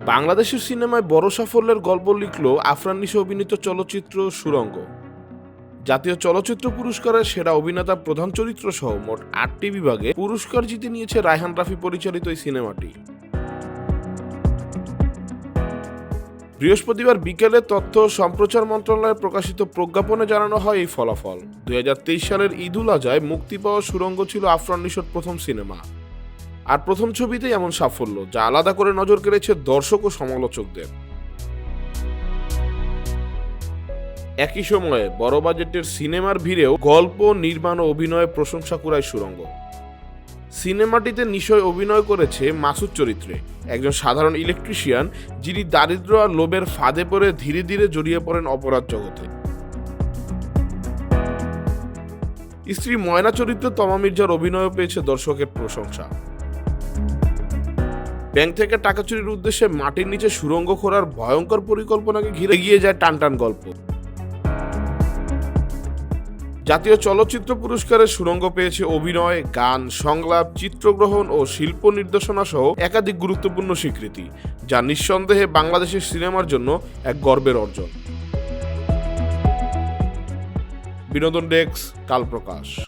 বাংলাদেশের সিনেমায় বড় সাফল্যের গল্প লিখল আফরান নিশো অভিনীত চলচ্চিত্র সুড়ঙ্গ। জাতীয় চলচ্চিত্র পুরস্কারের সেরা অভিনেতা প্রধান চরিত্র সহ মোট ৮টি বিভাগে পুরস্কার জিতে নিয়েছে রায়হান রাফি পরিচালিত এই সিনেমাটি। বৃহস্পতিবার বিকেলে তথ্য ও সম্প্রচার মন্ত্রণালয়ে প্রকাশিত প্রজ্ঞাপনে জানানো হয় এই ফলাফল। ২০২৩ সালের ঈদ-উল আজহায় মুক্তি পাওয়া সুড়ঙ্গ ছিল আফরান নিশোর প্রথম সিনেমা। আর প্রথম ছবিতেই এমন সাফল্য, যা আলাদা করে নজর কেড়েছে দর্শক ও সমালোচকদের। একই সময়ে বড় বাজেটের সিনেমার ভিড়েও গল্প, নির্মাণ ও অভিনয়ে প্রশংসা কুড়ায় সুড়ঙ্গ। সিনেমাটিতে নিশয় অভিনয় করেছে মাসুদ চরিত্রে, একজন সাধারণ ইলেকট্রিশিয়ান যিনি দারিদ্র্য আর লোভের ফাঁদে পড়ে ধীরে ধীরে জড়িয়ে পড়েন অপরাধ জগতে। স্ত্রী ময়না চরিত্রে তমা মির্জার অভিনয়ও পেয়েছে দর্শকের প্রশংসা। ব্যাংক থেকে টাকা চুরির উদ্দেশ্যে মাটির নিচে সুড়ঙ্গ খোঁড়ার ভয়ঙ্কর পরিকল্পনাকে ঘিরে এগিয়ে যায় টানটান গল্প। জাতীয় চলচ্চিত্র পুরস্কারে সুড়ঙ্গ পেয়েছে অভিনয়, গান, সংলাপ, চিত্রগ্রহণ ও শিল্প নির্দেশনা সহ একাধিক গুরুত্বপূর্ণ স্বীকৃতি, যা নিঃসন্দেহে বাংলাদেশের সিনেমার জন্য এক গর্বের অর্জন। বিনোদন ডেস্ক, কাল প্রকাশ।